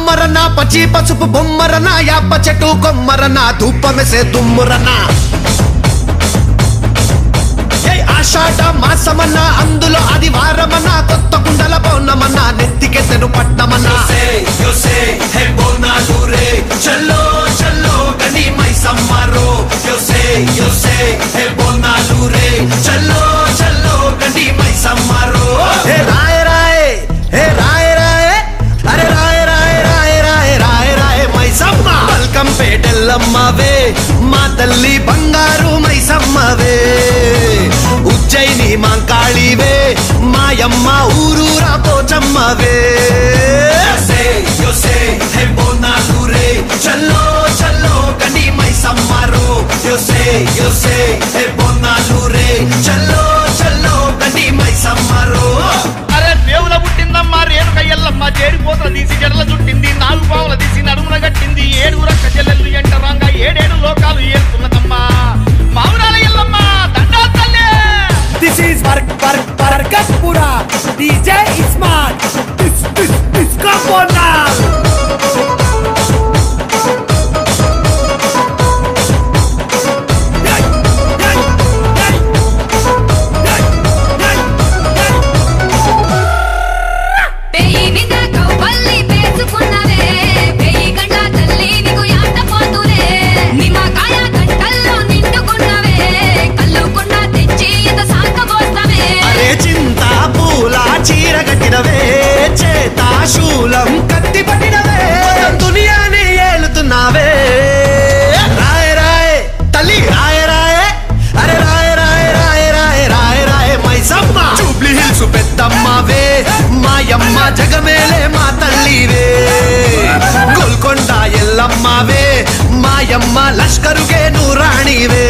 కొమ్మరనా పచ్చి పసుపు బొమ్మరనా యాప చెట్టు కొమ్మరనా ధూపమెసే దుమ్మురనా ఆషాఢ మాసమన్నా అందులో ఆదివారమన్నా కొత్త కుండల పౌర్ణమన్నా నెత్తికెత్తెను పట్టమన్నా చల్లో చల్లో గని మైసమ్మరో బోనాలు రే చల్లో చల్లో గని మైసమ్మరో హే రాయ రాయ హే రాయ రాయ అరే రాయ రాయ రాయ రాయ రాయ రాయ మైసమ్మ వెల్కమ్ పేటెల్లమ్మవే మా తల్లి బంగారు మైసమ్మవే ఉజ్జయిని మాంకాళివే మాయమ్మ ఊరూరా పోచమ్మవే బోనాలు రే చల్లో చల్లో గని మైసమ్మరో బోనాలు రే చల్లో చల్లో గని మైసమ్మరో అరే దేవుల పుట్టిందమ్మా రేణుక ఎల్లమ్మ చేరిపోతల తీసి జడల చుట్టింది 4 పావుల తీసి నడుమున కట్టింది 7 రక్క చెల్లెళ్ళు ఎంటరాంగా 7 లోకాలు ఏలుతున్నదమ్మా మావురాల ఎల్లమ్మ దండా తల్లి. This is Bargatpura DJ Ismat Disco Bonal శూలం కత్తి పట్టినవే దునియాని ఏలుతున్నావే రాయ రాయ తల్లి రాయ రాయ అరే రాయ రాయ రాయ రాయ రాయ రాయ మైసమ్మ జూబ్లీ హిల్స్ పెద్దమ్మవే మాయమ్మ జగమేలే మా తల్లివే గోల్కొండ ఎల్లమ్మవే మాయమ్మ లష్కరుగే నూరాణివే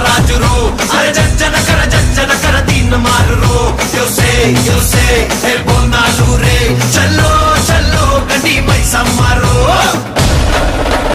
రాజురో అరే జజ్జన కర దీన్ మారురో బోనాలు రే చల్లో